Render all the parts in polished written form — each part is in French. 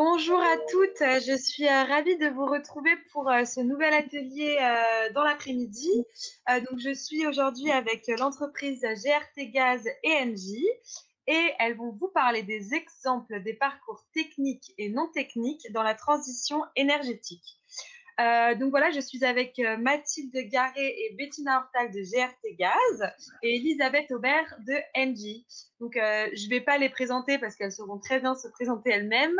Bonjour à toutes, je suis ravie de vous retrouver pour ce nouvel atelier dans l'après-midi. Donc, je suis aujourd'hui avec l'entreprise GRT Gaz et Engie et elles vont vous parler des exemples des parcours techniques et non techniques dans la transition énergétique. Donc voilà, je suis avec Mathilde Garé et Bettina Hortal de GRT Gaz et Elisabeth Aubert de Engie. Donc je ne vais pas les présenter parce qu'elles sauront très bien se présenter elles-mêmes.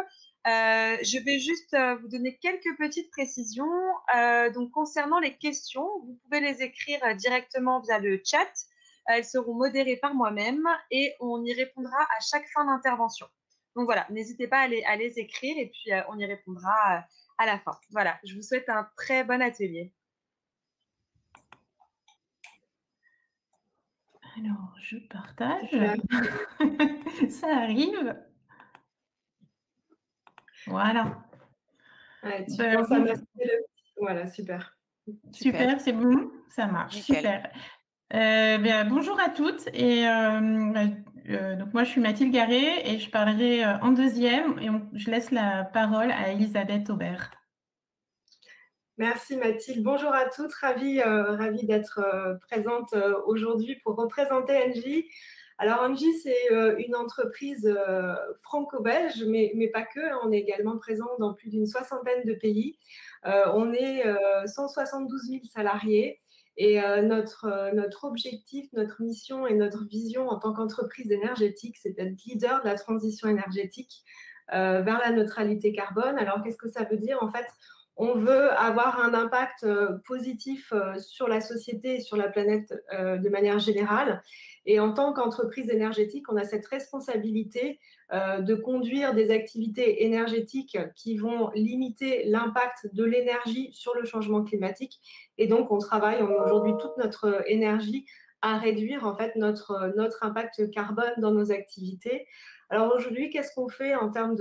Je vais juste vous donner quelques petites précisions. Donc concernant les questions, vous pouvez les écrire directement via le chat. Elles seront modérées par moi-même et on y répondra à chaque fin d'intervention. Donc voilà, n'hésitez pas à les écrire et puis on y répondra à la fin. Voilà, je vous souhaite un très bon atelier. Alors, je partage. Ça arrive. Voilà. Ouais, voilà, super. Super, c'est bon, ça marche. Nickel. Super. Bonjour à toutes. Et donc moi, je suis Mathilde Garé et je parlerai en deuxième. Et je laisse la parole à Elisabeth Aubert. Merci Mathilde. Bonjour à toutes. Ravie d'être présente aujourd'hui pour représenter Engie. Alors Engie, c'est une entreprise franco-belge, mais pas que. On est également présent dans plus d'une soixantaine de pays. On est 172 000 salariés. Et notre objectif, notre mission et notre vision en tant qu'entreprise énergétique, c'est d'être leader de la transition énergétique vers la neutralité carbone. Alors, qu'est-ce que ça veut dire? En fait, on veut avoir un impact positif sur la société et sur la planète de manière générale. Et en tant qu'entreprise énergétique, on a cette responsabilité de conduire des activités énergétiques qui vont limiter l'impact de l'énergie sur le changement climatique. Et donc, on travaille aujourd'hui toute notre énergie à réduire en fait notre impact carbone dans nos activités. Alors aujourd'hui, qu'est-ce qu'on fait en termes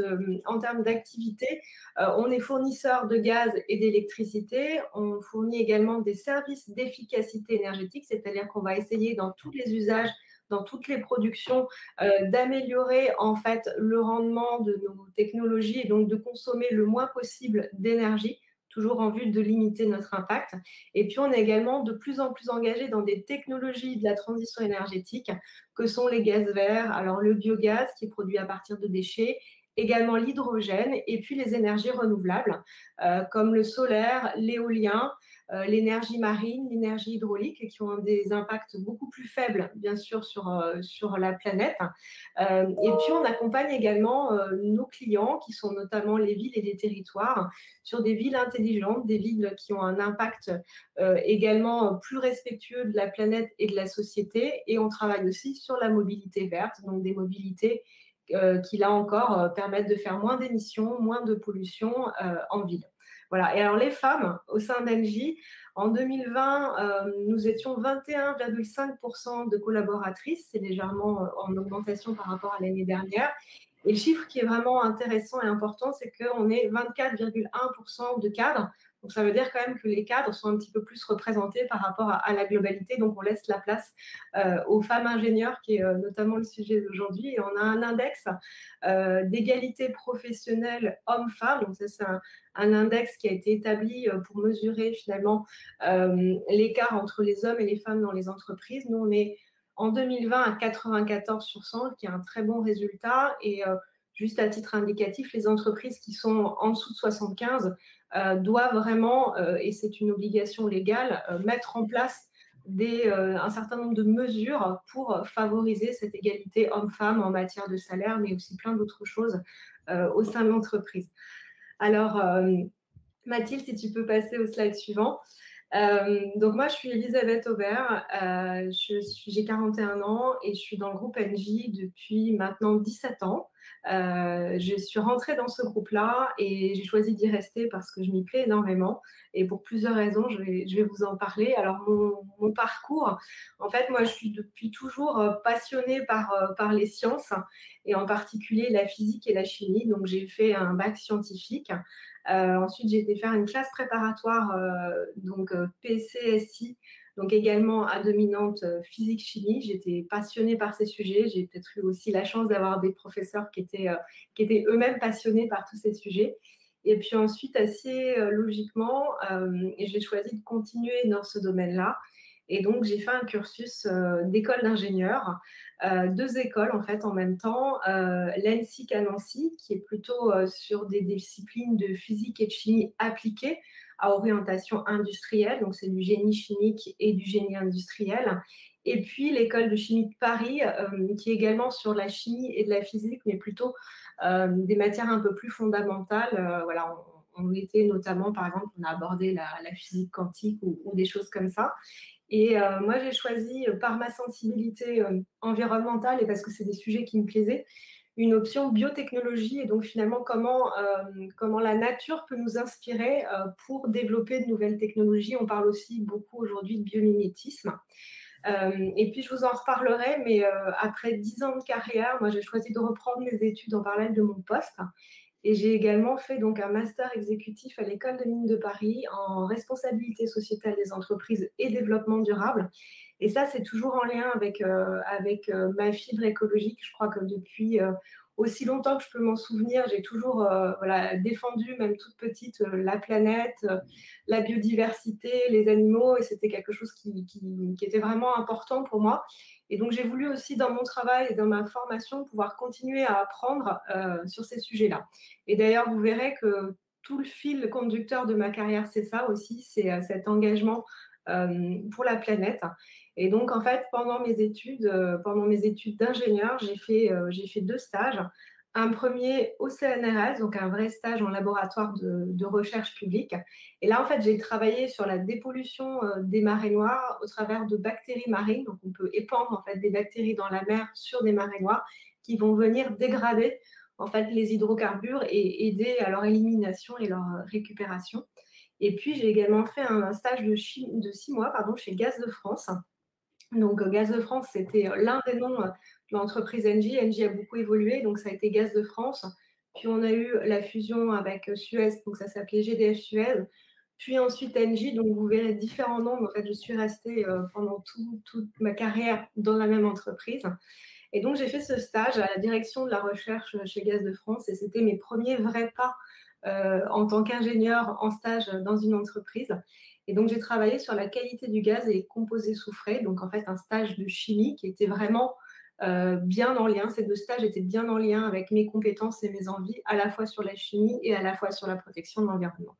d'activité? On est fournisseur de gaz et d'électricité. On fournit également des services d'efficacité énergétique, c'est-à-dire qu'on va essayer dans tous les usages, dans toutes les productions, d'améliorer en fait le rendement de nos technologies et donc de consommer le moins possible d'énergie, toujours en vue de limiter notre impact. Et puis, on est également de plus en plus engagé dans des technologies de la transition énergétique que sont les gaz verts, alors le biogaz qui est produit à partir de déchets, également l'hydrogène et puis les énergies renouvelables comme le solaire, l'éolien, l'énergie marine, l'énergie hydraulique qui ont des impacts beaucoup plus faibles, bien sûr, sur la planète. Et puis, on accompagne également nos clients qui sont notamment les villes et les territoires sur des villes intelligentes, des villes qui ont un impact également plus respectueux de la planète et de la société. Et on travaille aussi sur la mobilité verte, donc des mobilités qui, là encore, permettent de faire moins d'émissions, moins de pollution en ville. Voilà. Et alors, les femmes au sein d'Engie, en 2020, nous étions 21,5% de collaboratrices. C'est légèrement en augmentation par rapport à l'année dernière. Et le chiffre qui est vraiment intéressant et important, c'est qu'on est 24,1% de cadres. Donc, ça veut dire quand même que les cadres sont un petit peu plus représentés par rapport à la globalité. Donc, on laisse la place aux femmes ingénieures, qui est notamment le sujet d'aujourd'hui. Et on a un index d'égalité professionnelle hommes-femmes. Donc, ça, c'est un index qui a été établi pour mesurer finalement l'écart entre les hommes et les femmes dans les entreprises. Nous, on est en 2020 à 94 sur 100, qui est un très bon résultat. Et juste à titre indicatif, les entreprises qui sont en dessous de 75 doivent vraiment, et c'est une obligation légale, mettre en place un certain nombre de mesures pour favoriser cette égalité homme-femme en matière de salaire, mais aussi plein d'autres choses au sein de l'entreprise. Alors, Mathilde, si tu peux passer au slide suivant. Donc moi, je suis Elisabeth Aubert, j'ai 41 ans et je suis dans le groupe Engie depuis maintenant 17 ans. Je suis rentrée dans ce groupe-là et j'ai choisi d'y rester parce que je m'y plais énormément et pour plusieurs raisons, je vais vous en parler. Alors, mon parcours, en fait, moi, je suis depuis toujours passionnée par les sciences et en particulier la physique et la chimie. Donc, j'ai fait un bac scientifique. Ensuite, j'ai été faire une classe préparatoire, donc PCSI, donc également à dominante physique-chimie. J'étais passionnée par ces sujets. J'ai peut-être eu aussi la chance d'avoir des professeurs qui étaient eux-mêmes passionnés par tous ces sujets. Et puis ensuite, assez logiquement, j'ai choisi de continuer dans ce domaine-là. Et donc, j'ai fait un cursus d'école d'ingénieur, 2 écoles en fait en même temps. L'ENSIC à Nancy, qui est plutôt sur des disciplines de physique et de chimie appliquées à orientation industrielle, donc c'est du génie chimique et du génie industriel. Et puis l'école de chimie de Paris, qui est également sur la chimie et de la physique, mais plutôt des matières un peu plus fondamentales. Voilà, on était notamment, par exemple, on a abordé la physique quantique ou des choses comme ça. Et moi, j'ai choisi, par ma sensibilité environnementale et parce que c'est des sujets qui me plaisaient, une option biotechnologie et donc finalement comment la nature peut nous inspirer pour développer de nouvelles technologies. On parle aussi beaucoup aujourd'hui de biomimétisme. Et puis je vous en reparlerai, mais après 10 ans de carrière, moi j'ai choisi de reprendre mes études en parallèle de mon poste. Et j'ai également fait donc un master exécutif à l'École de Mines de Paris en responsabilité sociétale des entreprises et développement durable. Et ça, c'est toujours en lien avec ma fibre écologique. Je crois que depuis aussi longtemps que je peux m'en souvenir, j'ai toujours défendu, même toute petite, la planète, la biodiversité, les animaux. Et c'était quelque chose qui était vraiment important pour moi. Et donc, j'ai voulu aussi, dans mon travail et dans ma formation, pouvoir continuer à apprendre sur ces sujets-là. Et d'ailleurs, vous verrez que tout le fil conducteur de ma carrière, c'est ça aussi, c'est cet engagement pour la planète. Et donc, en fait, pendant mes études d'ingénieur, j'ai fait 2 stages. Un premier au CNRS, donc un vrai stage en laboratoire de recherche publique. Et là, en fait, j'ai travaillé sur la dépollution des marées noires au travers de bactéries marines. Donc, on peut épandre en fait des bactéries dans la mer sur des marées noires qui vont venir dégrader en fait les hydrocarbures et aider à leur élimination et leur récupération. Et puis, j'ai également fait un stage de 6 mois chez Gaz de France. Donc, Gaz de France, c'était l'un des noms de l'entreprise Engie. Engie a beaucoup évolué, donc ça a été Gaz de France. Puis, on a eu la fusion avec Suez, donc ça s'appelait GDF Suez. Puis ensuite Engie, donc vous verrez différents noms. En fait, je suis restée pendant toute ma carrière dans la même entreprise. Et donc, j'ai fait ce stage à la direction de la recherche chez Gaz de France et c'était mes premiers vrais pas en tant qu'ingénieur en stage dans une entreprise. Et donc, j'ai travaillé sur la qualité du gaz et les composés soufrés. Donc, en fait, un stage de chimie qui était vraiment bien en lien. Ces 2 stages étaient bien en lien avec mes compétences et mes envies, à la fois sur la chimie et à la fois sur la protection de l'environnement.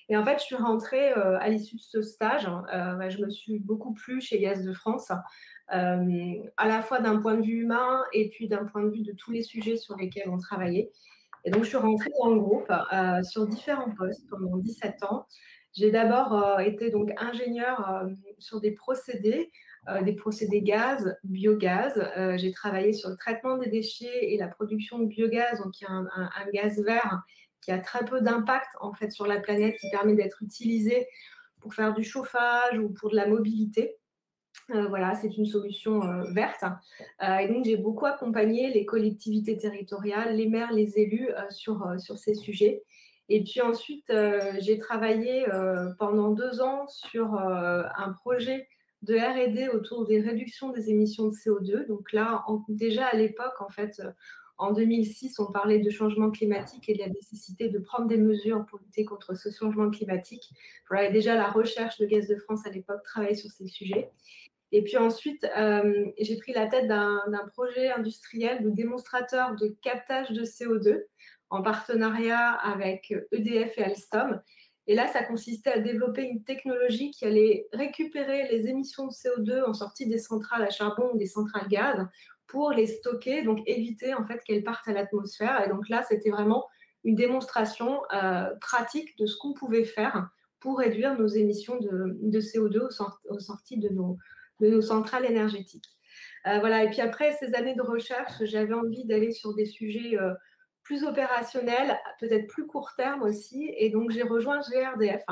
Et en fait, je suis rentrée à l'issue de ce stage. Je me suis beaucoup plu chez Gaz de France, à la fois d'un point de vue humain et puis d'un point de vue de tous les sujets sur lesquels on travaillait. Et donc, je suis rentrée dans le groupe sur différents postes pendant 17 ans. J'ai d'abord été donc ingénieure sur des procédés gaz, biogaz. J'ai travaillé sur le traitement des déchets et la production de biogaz, donc il y a un gaz vert qui a très peu d'impact en fait sur la planète, qui permet d'être utilisé pour faire du chauffage ou pour de la mobilité. Voilà, c'est une solution verte. Et donc, j'ai beaucoup accompagné les collectivités territoriales, les maires, les élus sur ces sujets. Et puis ensuite, j'ai travaillé pendant 2 ans sur un projet de R&D autour des réductions des émissions de CO2. Donc là, déjà à l'époque, en fait, en 2006, on parlait de changement climatique et de la nécessité de prendre des mesures pour lutter contre ce changement climatique. Voilà, et déjà la recherche de Gaz de France à l'époque travaillait sur ces sujets. Et puis ensuite, j'ai pris la tête d'un projet industriel de démonstrateur de captage de CO2 en partenariat avec EDF et Alstom. Et là, ça consistait à développer une technologie qui allait récupérer les émissions de CO2 en sortie des centrales à charbon ou des centrales gaz pour les stocker, donc éviter en fait qu'elles partent à l'atmosphère. Et donc là, c'était vraiment une démonstration pratique de ce qu'on pouvait faire pour réduire nos émissions de CO2 aux sorties de nos centrales énergétiques. Voilà. Et puis après ces années de recherche, j'avais envie d'aller sur des sujets plus opérationnels, peut-être plus court terme aussi. Et donc, j'ai rejoint GRDF.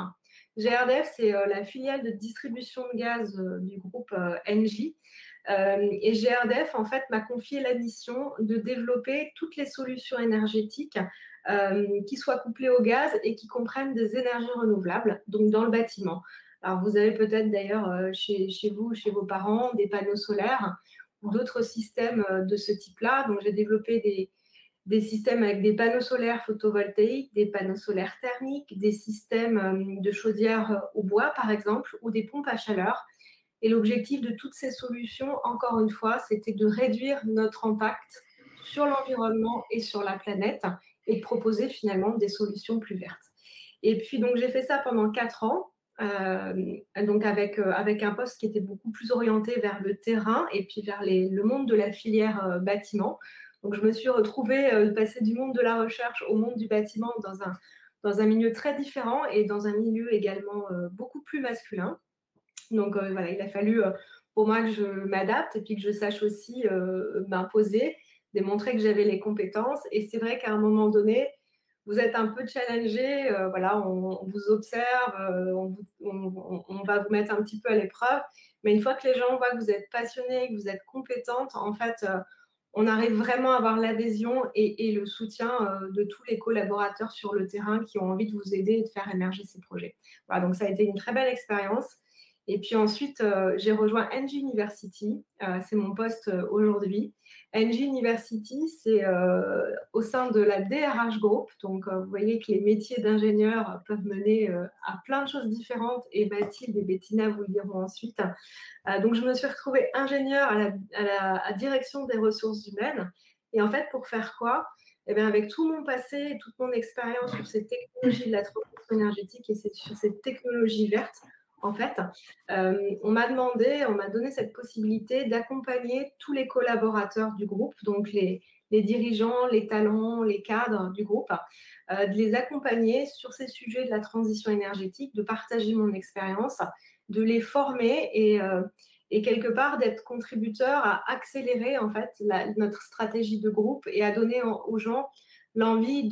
GRDF, c'est la filiale de distribution de gaz du groupe Engie. Et GRDF, en fait, m'a confié la mission de développer toutes les solutions énergétiques qui soient couplées au gaz et qui comprennent des énergies renouvelables, donc dans le bâtiment. Alors, vous avez peut-être d'ailleurs chez vous, chez vos parents, des panneaux solaires ou d'autres systèmes de ce type-là. Donc, j'ai développé des systèmes avec des panneaux solaires photovoltaïques, des panneaux solaires thermiques, des systèmes de chaudière au bois, par exemple, ou des pompes à chaleur. Et l'objectif de toutes ces solutions, encore une fois, c'était de réduire notre impact sur l'environnement et sur la planète et de proposer finalement des solutions plus vertes. Et puis, donc, j'ai fait ça pendant 4 ans, donc avec un poste qui était beaucoup plus orienté vers le terrain et puis vers le monde de la filière bâtiment. Donc, je me suis retrouvée passer du monde de la recherche au monde du bâtiment dans un milieu très différent et dans un milieu également beaucoup plus masculin. Donc, voilà, il a fallu pour moi que je m'adapte et puis que je sache aussi m'imposer, démontrer que j'avais les compétences. Et c'est vrai qu'à un moment donné, vous êtes un peu challengé, voilà, on vous observe, on va vous mettre un petit peu à l'épreuve. Mais une fois que les gens voient que vous êtes passionné, que vous êtes compétente, en fait, on arrive vraiment à avoir l'adhésion et le soutien de tous les collaborateurs sur le terrain qui ont envie de vous aider et de faire émerger ces projets. Voilà, donc ça a été une très belle expérience. Et puis ensuite, j'ai rejoint Engie University. C'est mon poste aujourd'hui. Engie University, c'est au sein de la DRH Group. Donc, vous voyez que les métiers d'ingénieur peuvent mener à plein de choses différentes. Et Mathilde et Bettina vous le diront ensuite. Donc, je me suis retrouvée ingénieure à la direction des ressources humaines. Et en fait, pour faire quoi? Eh bien, avec tout mon passé et toute mon expérience sur ces technologies de la transition énergétique et sur ces technologies vertes, en fait, on m'a donné cette possibilité d'accompagner tous les collaborateurs du groupe, donc les dirigeants, les talents, les cadres du groupe, de les accompagner sur ces sujets de la transition énergétique, de partager mon expérience, de les former et quelque part d'être contributeur à accélérer en fait notre stratégie de groupe et à donner aux gens l'envie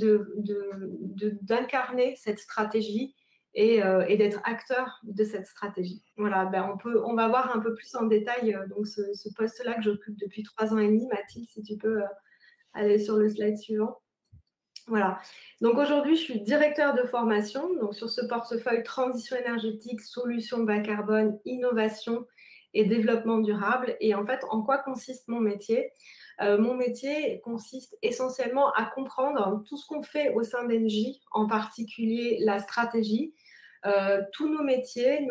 d'incarner cette stratégie et d'être acteur de cette stratégie. Voilà, ben on va voir un peu plus en détail donc ce poste-là que j'occupe depuis 3 ans et demi. Mathilde, si tu peux aller sur le slide suivant. Voilà. Donc aujourd'hui, je suis directeur de formation donc sur ce portefeuille transition énergétique, solutions bas carbone, innovation et développement durable. Et en fait, en quoi consiste mon métier? Mon métier consiste essentiellement à comprendre tout ce qu'on fait au sein d'Engie, en particulier la stratégie, tous nos métiers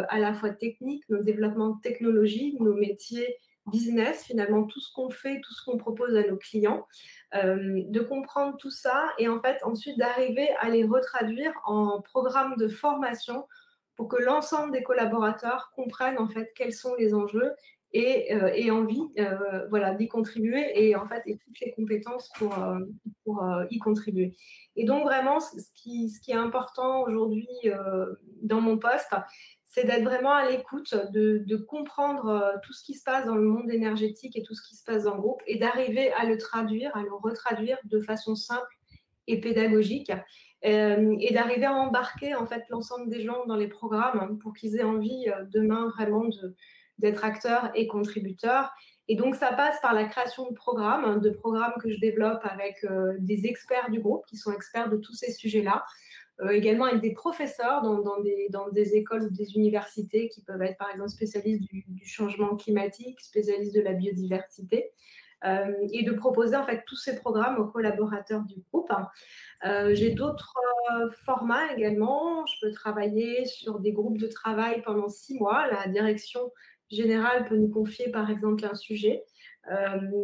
à la fois techniques, nos développements de technologie, nos métiers business, finalement tout ce qu'on fait, tout ce qu'on propose à nos clients, de comprendre tout ça et en fait ensuite d'arriver à les retraduire en programme de formation pour que l'ensemble des collaborateurs comprennent en fait quels sont les enjeux et envie voilà, d'y contribuer et en fait et toutes les compétences pour y contribuer. Et donc vraiment ce qui est important aujourd'hui dans mon poste, c'est d'être vraiment à l'écoute, de comprendre tout ce qui se passe dans le monde énergétique et tout ce qui se passe dans le groupe et d'arriver à le traduire, à le retraduire de façon simple et pédagogique et d'arriver à embarquer en fait l'ensemble des gens dans les programmes pour qu'ils aient envie demain vraiment d'être acteurs et contributeurs. Et donc, ça passe par la création de programmes que je développe avec des experts du groupe qui sont experts de tous ces sujets-là. Également avec des professeurs dans des écoles ou des universités qui peuvent être par exemple spécialistes du changement climatique, spécialistes de la biodiversité, et de proposer en fait tous ces programmes aux collaborateurs du groupe. J'ai d'autres formats également. Je peux travailler sur des groupes de travail pendant 6 mois. La direction générale peut nous confier par exemple un sujet.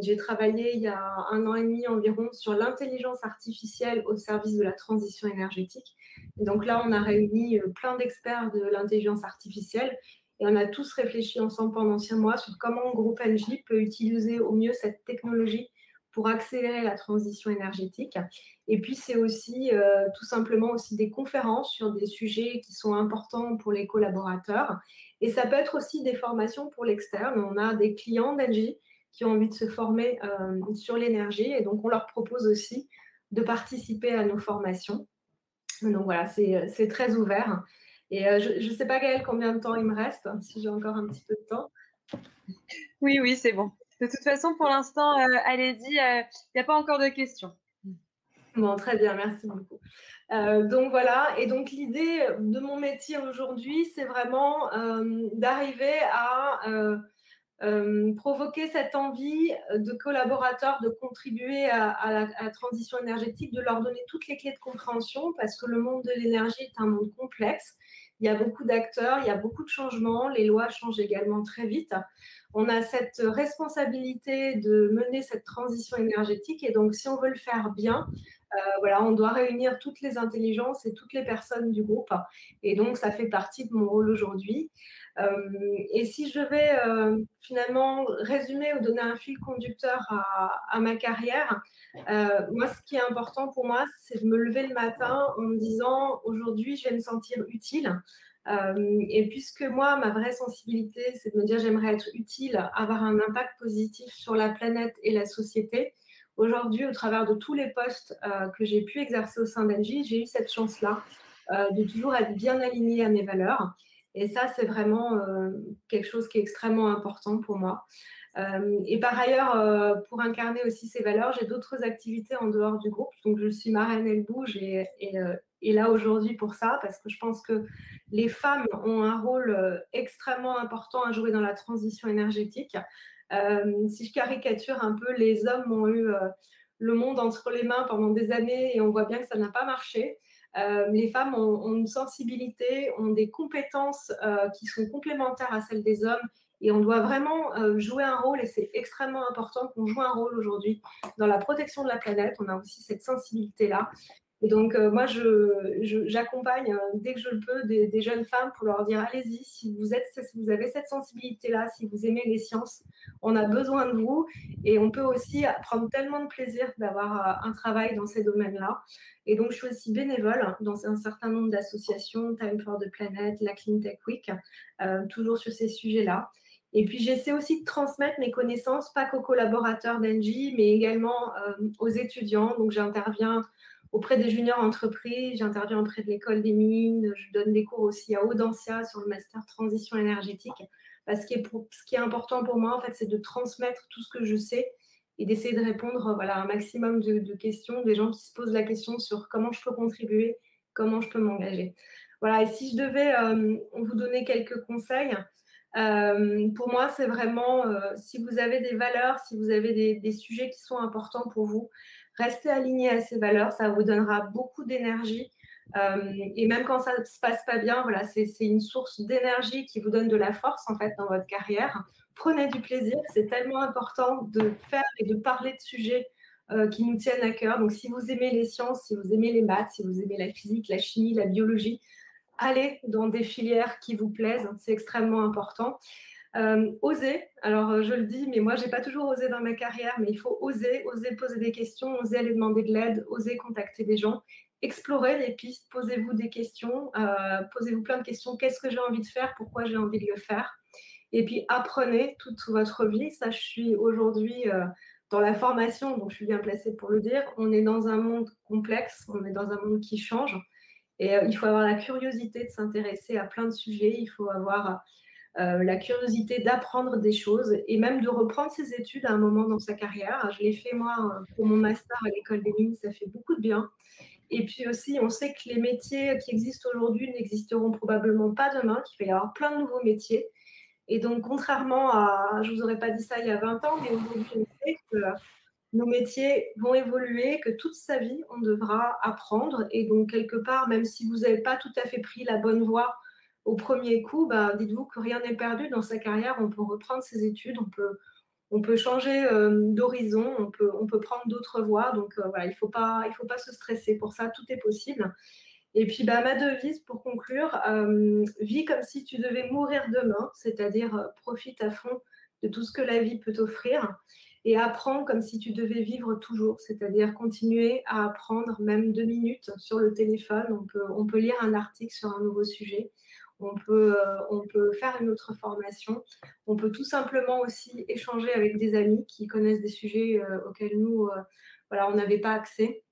J'ai travaillé il y a 1 an et demi environ sur l'intelligence artificielle au service de la transition énergétique. Et donc là, on a réuni plein d'experts de l'intelligence artificielle et on a tous réfléchi ensemble pendant 6 mois sur comment le groupe Engie peut utiliser au mieux cette technologie pour accélérer la transition énergétique. Et puis, c'est aussi tout simplement aussi des conférences sur des sujets qui sont importants pour les collaborateurs. Et ça peut être aussi des formations pour l'externe. On a des clients d'Engie qui ont envie de se former sur l'énergie. Et donc, on leur propose aussi de participer à nos formations. Donc, voilà, c'est très ouvert. Et je ne sais pas, Gaëlle, combien de temps il me reste, si j'ai encore un petit peu de temps. Oui, c'est bon. De toute façon, pour l'instant, allez-y, il n'y a pas encore de questions. Bon, très bien, merci beaucoup. Donc voilà, et donc l'idée de mon métier aujourd'hui, c'est vraiment d'arriver à provoquer cette envie de collaborateurs de contribuer à la transition énergétique, de leur donner toutes les clés de compréhension, parce que le monde de l'énergie est un monde complexe. Il y a beaucoup d'acteurs, il y a beaucoup de changements, les lois changent également très vite. On a cette responsabilité de mener cette transition énergétique, et donc si on veut le faire bien, voilà, on doit réunir toutes les intelligences et toutes les personnes du groupe. Et donc, ça fait partie de mon rôle aujourd'hui. Et si je devais finalement résumer ou donner un fil conducteur à ma carrière, moi, ce qui est important pour moi, c'est de me lever le matin en me disant aujourd'hui, je vais me sentir utile. Et puisque moi, ma vraie sensibilité, c'est de me dire j'aimerais être utile, avoir un impact positif sur la planète et la société. Aujourd'hui, au travers de tous les postes que j'ai pu exercer au sein d'Engie, j'ai eu cette chance-là de toujours être bien alignée à mes valeurs. Et ça, c'est vraiment quelque chose qui est extrêmement important pour moi. Et par ailleurs, pour incarner aussi ces valeurs, j'ai d'autres activités en dehors du groupe. Donc, je suis marraine Elle Bouge et là aujourd'hui pour ça, parce que je pense que les femmes ont un rôle extrêmement important à jouer dans la transition énergétique. Si je caricature un peu, les hommes ont eu le monde entre les mains pendant des années et on voit bien que ça n'a pas marché. Les femmes ont une sensibilité, ont des compétences qui sont complémentaires à celles des hommes et on doit vraiment jouer un rôle et c'est extrêmement important qu'on joue un rôle aujourd'hui dans la protection de la planète. On a aussi cette sensibilité-là. Et donc, moi, j'accompagne dès que je le peux des jeunes femmes pour leur dire allez-y, si vous avez cette sensibilité-là, si vous aimez les sciences, on a besoin de vous. Et on peut aussi prendre tellement de plaisir d'avoir un travail dans ces domaines-là. Et donc, je suis aussi bénévole dans un certain nombre d'associations, Time for the Planet, la Clean Tech Week, toujours sur ces sujets-là. Et puis, j'essaie aussi de transmettre mes connaissances, pas qu'aux collaborateurs d'Engie, mais également aux étudiants. Donc, j'interviens auprès des juniors entreprises, j'interviens auprès de l'école des mines, je donne des cours aussi à Audencia sur le master transition énergétique. Parce que ce qui est important pour moi, en fait, c'est de transmettre tout ce que je sais et d'essayer de répondre voilà, à un maximum de questions, des gens qui se posent la question sur comment je peux contribuer, comment je peux m'engager. Voilà, et si je devais vous donner quelques conseils, pour moi, c'est vraiment, si vous avez des valeurs, si vous avez des sujets qui sont importants pour vous, restez aligné à ces valeurs, ça vous donnera beaucoup d'énergie. Et même quand ça ne se passe pas bien, voilà, c'est une source d'énergie qui vous donne de la force en fait dans votre carrière. Prenez du plaisir, c'est tellement important de faire et de parler de sujets qui nous tiennent à cœur. Donc si vous aimez les sciences, si vous aimez les maths, si vous aimez la physique, la chimie, la biologie, allez dans des filières qui vous plaisent, c'est extrêmement important. Oser, alors je le dis, mais moi, je n'ai pas toujours osé dans ma carrière, mais il faut oser poser des questions, oser aller demander de l'aide, oser contacter des gens, explorer les pistes, posez-vous des questions, posez-vous plein de questions. Qu'est-ce que j'ai envie de faire? Pourquoi j'ai envie de le faire? Et puis, apprenez toute votre vie. Ça, je suis aujourd'hui dans la formation, donc je suis bien placée pour le dire. On est dans un monde complexe, on est dans un monde qui change. Et il faut avoir la curiosité de s'intéresser à plein de sujets. Il faut avoir la curiosité d'apprendre des choses et même de reprendre ses études à un moment dans sa carrière. Je l'ai fait moi pour mon master à l'école des mines, ça fait beaucoup de bien. Et puis aussi, on sait que les métiers qui existent aujourd'hui n'existeront probablement pas demain, qu'il va y avoir plein de nouveaux métiers. Et donc, contrairement à, je ne vous aurais pas dit ça il y a 20 ans, mais aujourd'hui, on sait que nos métiers vont évoluer, que toute sa vie, on devra apprendre. Et donc, quelque part, même si vous n'avez pas tout à fait pris la bonne voie au premier coup, ben, dites-vous que rien n'est perdu dans sa carrière. On peut reprendre ses études, on peut changer d'horizon, on peut prendre d'autres voies. Donc, voilà, il ne faut pas se stresser. Pour ça, tout est possible. Et puis, bah, ma devise pour conclure, vis comme si tu devais mourir demain, c'est-à-dire profite à fond de tout ce que la vie peut t'offrir et apprends comme si tu devais vivre toujours, c'est-à-dire continuer à apprendre même 2 minutes sur le téléphone. On peut lire un article sur un nouveau sujet, on peut faire une autre formation, on peut tout simplement aussi échanger avec des amis qui connaissent des sujets auxquels nous, voilà, on n'avait pas accès.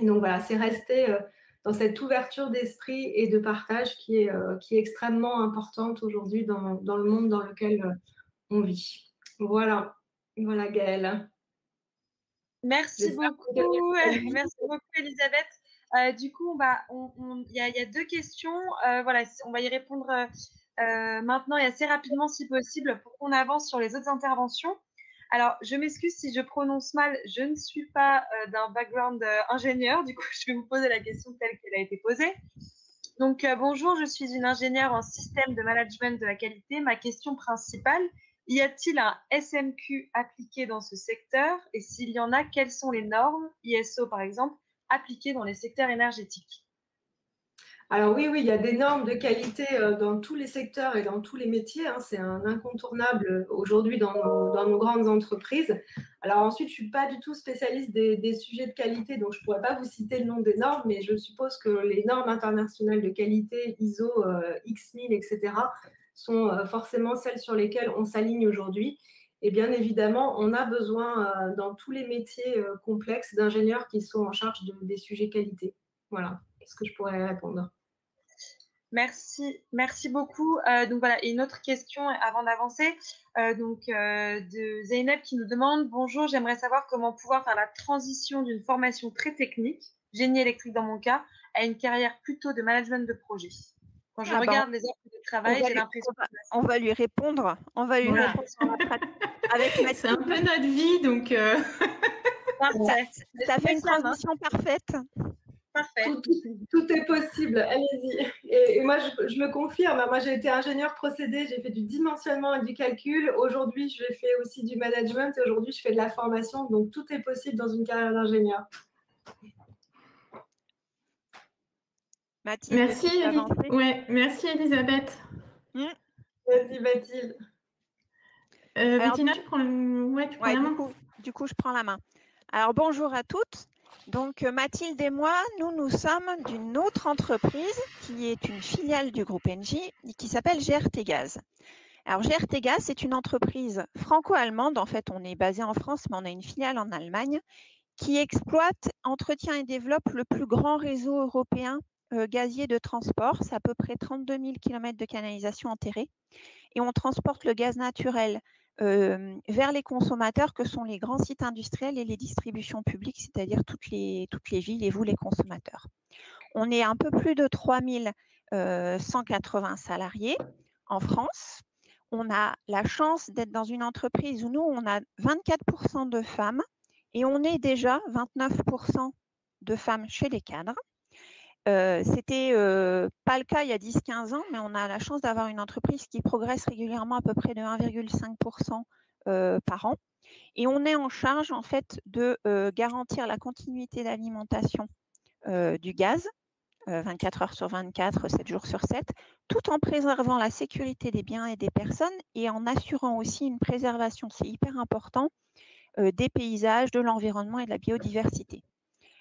Et donc voilà, c'est rester dans cette ouverture d'esprit et de partage qui est extrêmement importante aujourd'hui dans le monde dans lequel on vit. Voilà, voilà Gaëlle. Merci beaucoup. Merci beaucoup, Elisabeth. Du coup, il y a deux questions. Voilà, on va y répondre maintenant et assez rapidement si possible pour qu'on avance sur les autres interventions. Alors, je m'excuse si je prononce mal, je ne suis pas d'un background ingénieur, du coup, je vais vous poser la question telle qu'elle a été posée. Donc, bonjour, je suis une ingénieure en système de management de la qualité. Ma question principale, y a-t-il un SMQ appliqué dans ce secteur? Et s'il y en a, quelles sont les normes, ISO par exemple, appliquées dans les secteurs énergétiques? Alors oui, il y a des normes de qualité dans tous les secteurs et dans tous les métiers. Hein. C'est un incontournable aujourd'hui dans nos grandes entreprises. Alors ensuite, je ne suis pas du tout spécialiste des sujets de qualité, donc je ne pourrais pas vous citer le nom des normes, mais je suppose que les normes internationales de qualité, ISO, X1000, etc., sont forcément celles sur lesquelles on s'aligne aujourd'hui. Et bien évidemment, on a besoin dans tous les métiers complexes d'ingénieurs qui sont en charge des sujets qualité. Voilà ce que je pourrais répondre. Merci beaucoup. Donc voilà, et une autre question avant d'avancer, de Zeynep qui nous demande: bonjour, j'aimerais savoir comment pouvoir faire la transition d'une formation très technique, génie électrique dans mon cas, à une carrière plutôt de management de projet. Quand je regarde les offres de travail, j'ai l'impression on va lui répondre. On va lui répondre sur la pratique. C'est un peu notre vie, donc. Parfait. Ça fait une transition parfaite. Parfait. Tout est possible, allez-y. Et moi, je me confirme, moi j'ai été ingénieur procédé, j'ai fait du dimensionnement et du calcul. Aujourd'hui, je fais aussi du management et aujourd'hui, je fais de la formation. Donc, tout est possible dans une carrière d'ingénieur. Mathilde, merci Elisabeth. Vas-y Mathilde. Bettina, tu prends la main. Du coup, je prends la main. Alors, bonjour à toutes. Donc, Mathilde et moi, nous sommes d'une autre entreprise qui est une filiale du groupe Engie et qui s'appelle GRT Gaz. Alors, GRT Gaz, c'est une entreprise franco-allemande. En fait, on est basé en France, mais on a une filiale en Allemagne qui exploite, entretient et développe le plus grand réseau européen gazier de transport. C'est à peu près 32 000 km de canalisation enterrée. Et on transporte le gaz naturel vers les consommateurs que sont les grands sites industriels et les distributions publiques, c'est-à-dire toutes les villes et vous les consommateurs. On est un peu plus de 3180 salariés en France. On a la chance d'être dans une entreprise où nous, on a 24% de femmes et on est déjà 29% de femmes chez les cadres. C'était pas le cas il y a 10-15 ans, mais on a la chance d'avoir une entreprise qui progresse régulièrement à peu près de 1,5% par an. Et on est en charge en fait de garantir la continuité d'alimentation du gaz, 24 heures sur 24, 7 jours sur 7, tout en préservant la sécurité des biens et des personnes et en assurant aussi une préservation, c'est hyper important, des paysages, de l'environnement et de la biodiversité.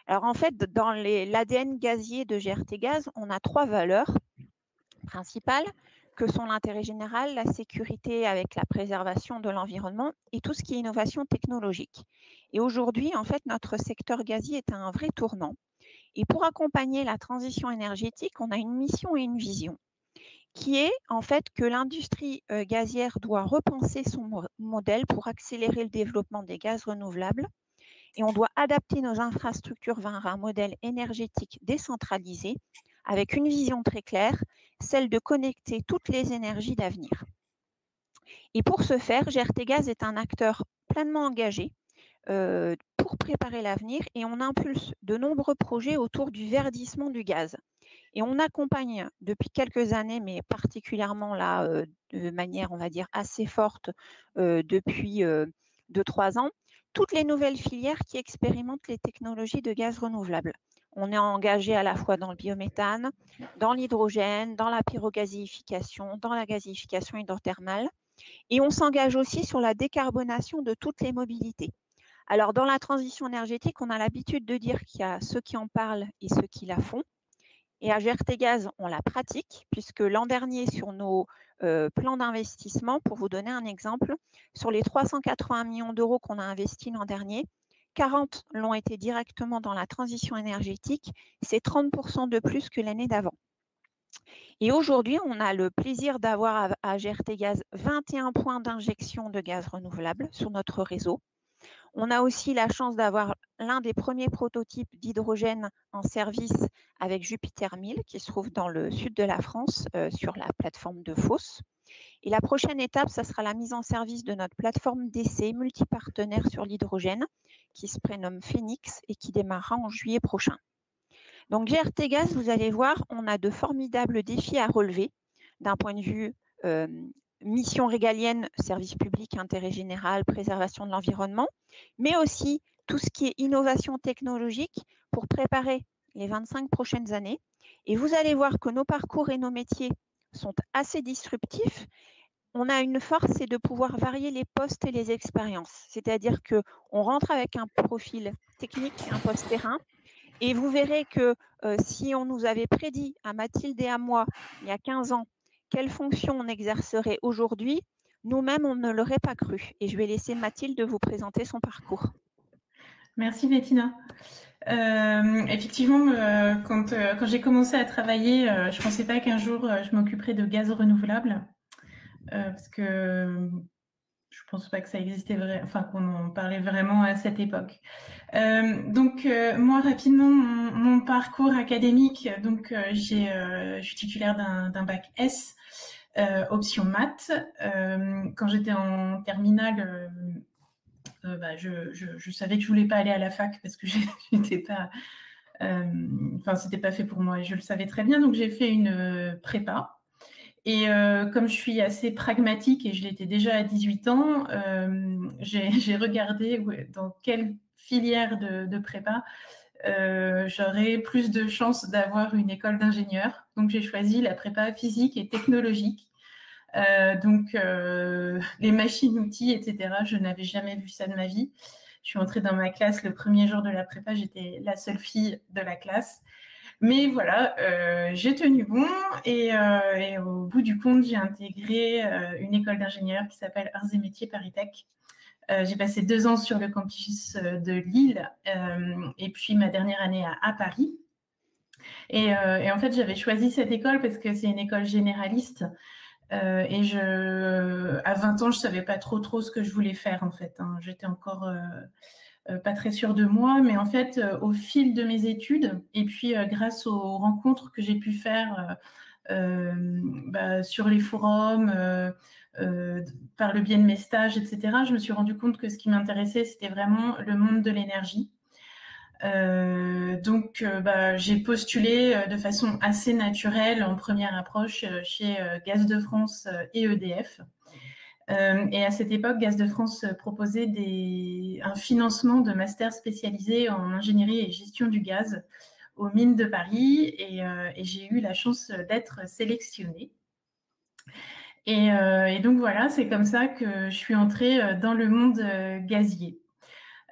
Alors en fait, dans l'ADN gazier de GRT Gaz, on a 3 valeurs principales que sont l'intérêt général, la sécurité avec la préservation de l'environnement et tout ce qui est innovation technologique. Et aujourd'hui, en fait, notre secteur gazier est à un vrai tournant. Et pour accompagner la transition énergétique, on a une mission et une vision qui est en fait que l'industrie gazière doit repenser son modèle pour accélérer le développement des gaz renouvelables. Et on doit adapter nos infrastructures vers un modèle énergétique décentralisé avec une vision très claire, celle de connecter toutes les énergies d'avenir. Et pour ce faire, GRT Gaz est un acteur pleinement engagé pour préparer l'avenir et on impulse de nombreux projets autour du verdissement du gaz. Et on accompagne depuis quelques années, mais particulièrement là de manière, on va dire, assez forte depuis 2-3 ans, toutes les nouvelles filières qui expérimentent les technologies de gaz renouvelables. On est engagé à la fois dans le biométhane, dans l'hydrogène, dans la pyrogazéification, dans la gazéification hydrothermale. Et on s'engage aussi sur la décarbonation de toutes les mobilités. Alors, dans la transition énergétique, on a l'habitude de dire qu'il y a ceux qui en parlent et ceux qui la font. Et à GRT Gaz, on la pratique, puisque l'an dernier, sur nos plans d'investissement, pour vous donner un exemple, sur les 380 millions d'euros qu'on a investis l'an dernier, 40 l'ont été directement dans la transition énergétique, c'est 30% de plus que l'année d'avant. Et aujourd'hui, on a le plaisir d'avoir à GRT Gaz 21 points d'injection de gaz renouvelable sur notre réseau. On a aussi la chance d'avoir l'un des premiers prototypes d'hydrogène en service avec Jupiter 1000 qui se trouve dans le sud de la France sur la plateforme de Fos. Et la prochaine étape, ça sera la mise en service de notre plateforme d'essai multipartenaire sur l'hydrogène qui se prénomme Phoenix et qui démarrera en juillet prochain. Donc GRT Gaz, vous allez voir, on a de formidables défis à relever d'un point de vue mission régalienne, service public, intérêt général, préservation de l'environnement, mais aussi tout ce qui est innovation technologique pour préparer les 25 prochaines années. Et vous allez voir que nos parcours et nos métiers sont assez disruptifs. On a une force, c'est de pouvoir varier les postes et les expériences. C'est-à-dire qu'on rentre avec un profil technique, un poste terrain, et vous verrez que si on nous avait prédit à Mathilde et à moi, il y a 15 ans, quelle fonction on exercerait aujourd'hui, nous-mêmes, on ne l'aurait pas cru. Et je vais laisser Mathilde vous présenter son parcours. Merci Bettina. Effectivement, quand j'ai commencé à travailler, je ne pensais pas qu'un jour je m'occuperais de gaz renouvelable, parce que je ne pense pas que ça existait qu'on en parlait vraiment à cette époque. Donc moi rapidement mon parcours académique, donc je suis titulaire d'un bac S, option maths. Quand j'étais en terminale, je savais que je voulais pas aller à la fac parce que j'étais pas, c'était pas fait pour moi et je le savais très bien. Donc j'ai fait une prépa. Et comme je suis assez pragmatique et je l'étais déjà à 18 ans, j'ai regardé dans quelle filière de prépa j'aurais plus de chances d'avoir une école d'ingénieur. Donc j'ai choisi la prépa physique et technologique. Les machines-outils, etc., je n'avais jamais vu ça de ma vie. Je suis entrée dans ma classe le premier jour de la prépa, j'étais la seule fille de la classe. Mais voilà, j'ai tenu bon et au bout du compte, j'ai intégré une école d'ingénieur qui s'appelle Arts et Métiers ParisTech. J'ai passé 2 ans sur le campus de Lille et puis ma dernière année à Paris. Et en fait, j'avais choisi cette école parce que c'est une école généraliste. À 20 ans, je ne savais pas trop ce que je voulais faire en fait. J'étais encore pas très sûre de moi, mais en fait, au fil de mes études, et puis grâce aux rencontres que j'ai pu faire sur les forums, par le biais de mes stages, etc., je me suis rendu compte que ce qui m'intéressait, c'était vraiment le monde de l'énergie. J'ai postulé de façon assez naturelle en première approche chez Gaz de France et EDF. Et à cette époque, Gaz de France proposait un financement de master spécialisé en ingénierie et gestion du gaz aux mines de Paris et j'ai eu la chance d'être sélectionnée. Et donc voilà, c'est comme ça que je suis entrée dans le monde gazier.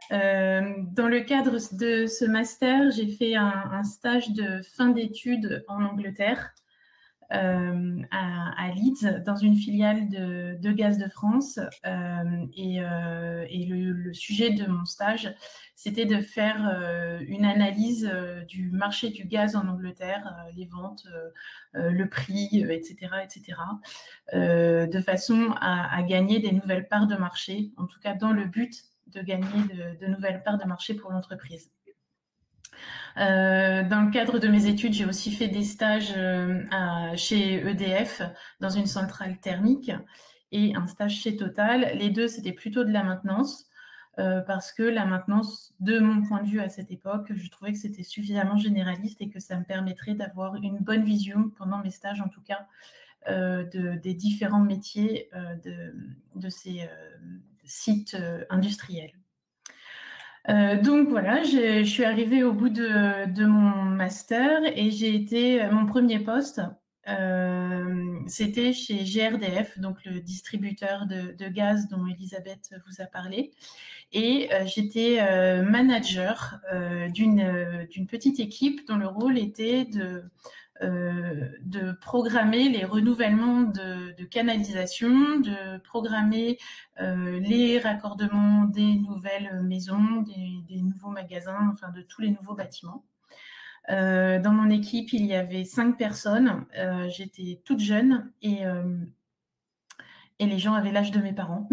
Dans le cadre de ce master, j'ai fait un stage de fin d'études en Angleterre, à Leeds, dans une filiale de Gaz de France. Le sujet de mon stage, c'était de faire une analyse du marché du gaz en Angleterre, les ventes, le prix, etc., de façon à gagner des nouvelles parts de marché, en tout cas dans le but de gagner de nouvelles parts de marché pour l'entreprise. Dans le cadre de mes études, j'ai aussi fait des stages chez EDF dans une centrale thermique et un stage chez Total. Les deux, c'était plutôt de la maintenance parce que la maintenance, de mon point de vue à cette époque, je trouvais que c'était suffisamment généraliste et que ça me permettrait d'avoir une bonne vision pendant mes stages, en tout cas, des différents métiers de ces sites industriels. Donc voilà, je suis arrivée au bout de mon master et mon premier poste, c'était chez GRDF, donc le distributeur de gaz dont Elisabeth vous a parlé. Et j'étais manager d'une petite équipe dont le rôle était de programmer les renouvellements de canalisation, de programmer les raccordements des nouvelles maisons, des nouveaux magasins, enfin de tous les nouveaux bâtiments. Dans mon équipe, il y avait 5 personnes. J'étais toute jeune et et les gens avaient l'âge de mes parents.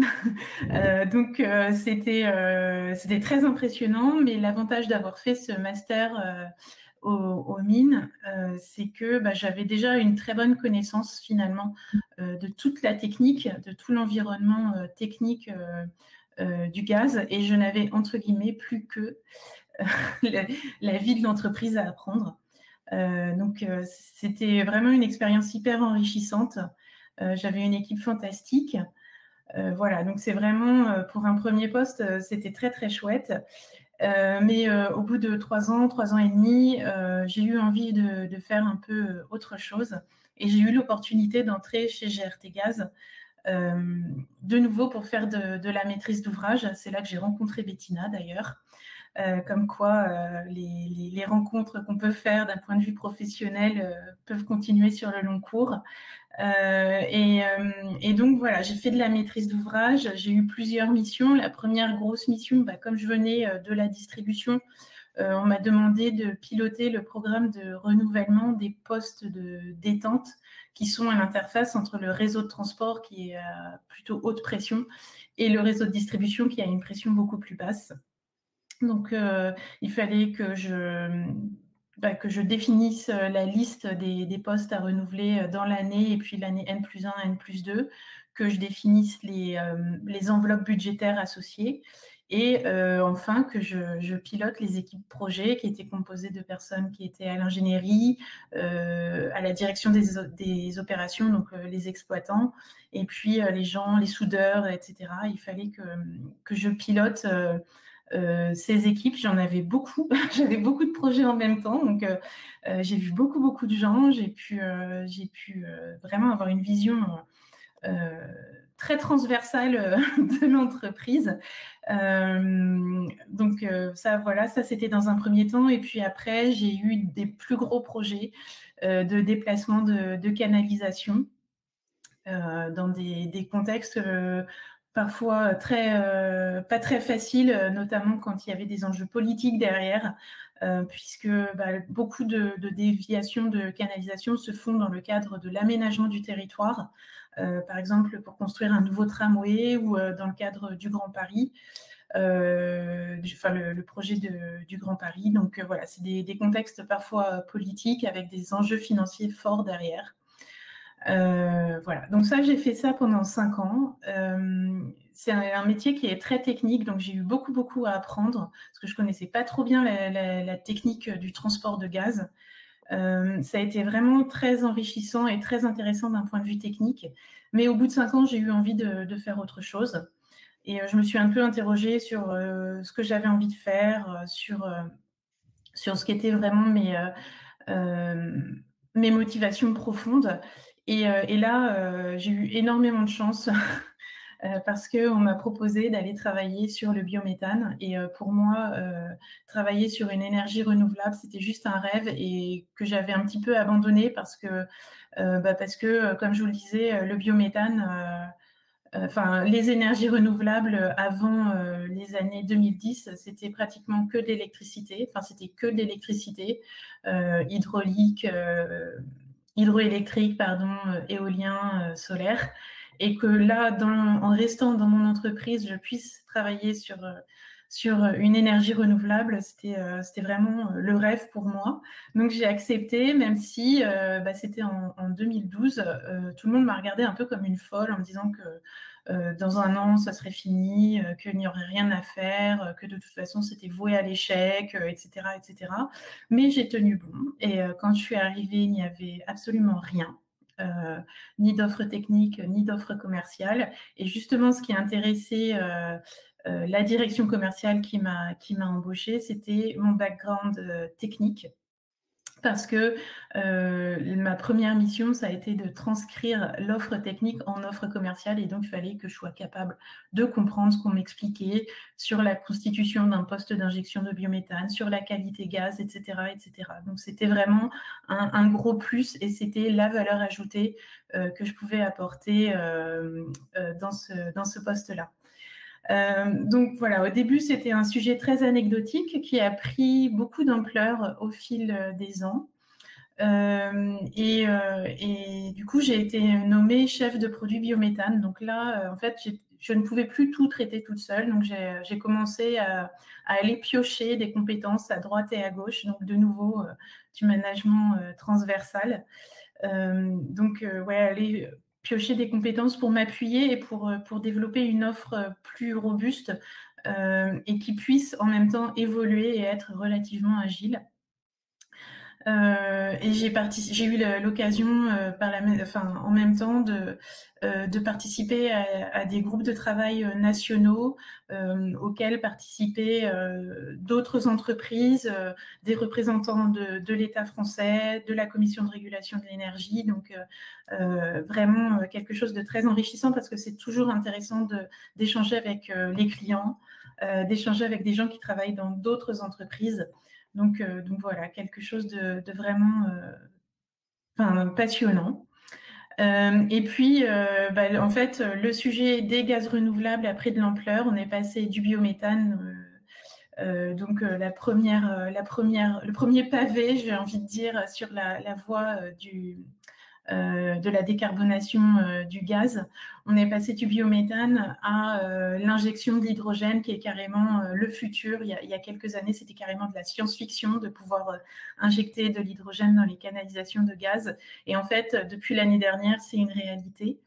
Donc, c'était très impressionnant, mais l'avantage d'avoir fait ce master aux mines, c'est que j'avais déjà une très bonne connaissance finalement de toute la technique, de tout l'environnement technique du gaz, et je n'avais entre guillemets plus que la vie de l'entreprise à apprendre. Donc, c'était vraiment une expérience hyper enrichissante. J'avais une équipe fantastique. Voilà, donc c'est vraiment, pour un premier poste, c'était très, très chouette. Mais au bout de 3 ans et demi, j'ai eu envie de faire un peu autre chose. Et j'ai eu l'opportunité d'entrer chez GRT Gaz, de nouveau pour faire de la maîtrise d'ouvrage. C'est là que j'ai rencontré Bettina d'ailleurs. Comme quoi les rencontres qu'on peut faire d'un point de vue professionnel peuvent continuer sur le long cours. Et donc voilà, j'ai fait de la maîtrise d'ouvrage, j'ai eu plusieurs missions. La première grosse mission, comme je venais de la distribution, on m'a demandé de piloter le programme de renouvellement des postes de détente qui sont à l'interface entre le réseau de transport qui est à plutôt haute pression et le réseau de distribution qui a une pression beaucoup plus basse. Donc, il fallait que je définisse la liste des postes à renouveler dans l'année, et puis l'année N+1, N+2, que je définisse les enveloppes budgétaires associées, et enfin que je pilote les équipes projets qui étaient composées de personnes qui étaient à l'ingénierie, à la direction des opérations, donc les exploitants, et puis les gens, les soudeurs, etc. Il fallait que je pilote ces équipes. J'en avais beaucoup. J'avais beaucoup de projets en même temps, donc j'ai vu beaucoup de gens. J'ai pu vraiment avoir une vision très transversale de l'entreprise. Donc ça c'était dans un premier temps, et puis après j'ai eu des plus gros projets de déplacement de canalisation dans des contextes parfois pas très faciles, notamment quand il y avait des enjeux politiques derrière, puisque beaucoup de déviations de canalisation se font dans le cadre de l'aménagement du territoire, par exemple pour construire un nouveau tramway, ou dans le cadre du Grand Paris, le projet du Grand Paris. Donc voilà, c'est des contextes parfois politiques avec des enjeux financiers forts derrière. Voilà, donc ça, j'ai fait ça pendant 5 ans. C'est un métier qui est très technique, donc j'ai eu beaucoup à apprendre, parce que je connaissais pas trop bien la technique du transport de gaz. Ça a été vraiment très enrichissant et très intéressant d'un point de vue technique. Mais au bout de 5 ans, j'ai eu envie de faire autre chose. Et je me suis un peu interrogée sur ce que j'avais envie de faire, sur ce qu'étaient vraiment mes motivations profondes. Et là, j'ai eu énormément de chance parce qu'on m'a proposé d'aller travailler sur le biométhane. Et pour moi, travailler sur une énergie renouvelable, c'était juste un rêve, et que j'avais un petit peu abandonné parce que, comme je vous le disais, le biométhane, les énergies renouvelables avant les années 2010, c'était pratiquement que de l'électricité. Enfin, c'était que de l'électricité hydroélectrique, pardon, éolien, solaire. Et que là, en restant dans mon entreprise, je puisse travailler sur une énergie renouvelable, c'était vraiment le rêve pour moi. Donc j'ai accepté, même si c'était en 2012, tout le monde m'a regardée un peu comme une folle, en me disant que dans 1 an, ça serait fini, qu'il n'y aurait rien à faire, que de toute façon, c'était voué à l'échec, etc., etc. Mais j'ai tenu bon. Et quand je suis arrivée, il n'y avait absolument rien. Ni d'offres techniques, ni d'offres commerciales. Et justement, ce qui a intéressé la direction commerciale qui m'a embauchée, c'était mon background technique. Parce que ma première mission, ça a été de transcrire l'offre technique en offre commerciale, et donc il fallait que je sois capable de comprendre ce qu'on m'expliquait sur la constitution d'un poste d'injection de biométhane, sur la qualité gaz, etc. etc. Donc c'était vraiment un gros plus, et c'était la valeur ajoutée que je pouvais apporter dans ce poste-là. Donc voilà, au début, c'était un sujet très anecdotique qui a pris beaucoup d'ampleur au fil des ans. Et du coup, j'ai été nommée chef de produit biométhane. Donc là, en fait, je ne pouvais plus tout traiter toute seule. Donc, j'ai commencé à aller piocher des compétences à droite et à gauche. Donc, de nouveau, du management transversal. Ouais, aller piocher des compétences pour m'appuyer et pour développer une offre plus robuste et qui puisse en même temps évoluer et être relativement agile. Et j'ai eu l'occasion en même temps de participer à des groupes de travail nationaux auxquels participaient d'autres entreprises, des représentants de l'État français, de la Commission de régulation de l'énergie. Donc vraiment quelque chose de très enrichissant parce que c'est toujours intéressant d'échanger avec les clients, d'échanger avec des gens qui travaillent dans d'autres entreprises. Donc voilà, quelque chose de vraiment passionnant. Et puis, en fait, le sujet des gaz renouvelables a pris de l'ampleur. On est passé du biométhane, le premier pavé, j'ai envie de dire, sur la voie de la décarbonation du gaz. On est passé du biométhane à l'injection d'hydrogène qui est carrément le futur. Il y a quelques années, c'était carrément de la science-fiction de pouvoir injecter de l'hydrogène dans les canalisations de gaz. Et en fait, depuis l'année dernière, c'est une réalité.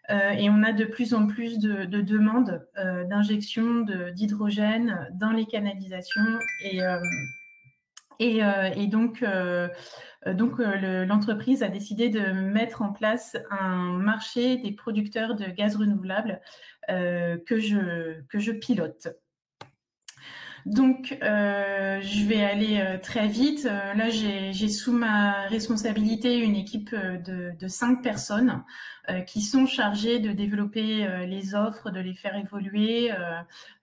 Et on a de plus en plus de demandes d'injection d'hydrogène dans les canalisations. Et donc l'entreprise a décidé de mettre en place un marché des producteurs de gaz renouvelables que je pilote. Donc, je vais aller très vite. Là, j'ai sous ma responsabilité une équipe de 5 personnes qui sont chargées de développer les offres, de les faire évoluer,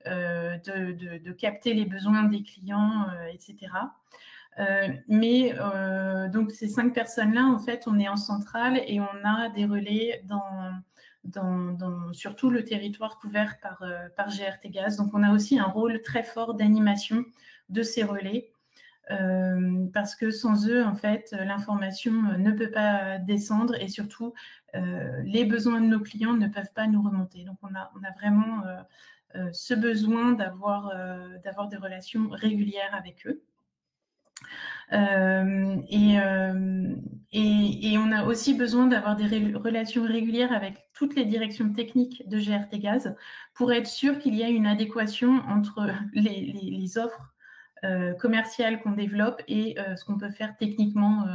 de capter les besoins des clients, etc. Donc ces 5 personnes-là, en fait, on est en centrale et on a des relais sur tout le territoire couvert par GRT Gaz. Donc on a aussi un rôle très fort d'animation de ces relais parce que sans eux, en fait, l'information ne peut pas descendre et surtout, les besoins de nos clients ne peuvent pas nous remonter. Donc on a vraiment ce besoin d'avoir des relations régulières avec eux. Et on a aussi besoin d'avoir des relations régulières avec toutes les directions techniques de GRT Gaz pour être sûr qu'il y a une adéquation entre les offres commerciales qu'on développe et ce qu'on peut faire techniquement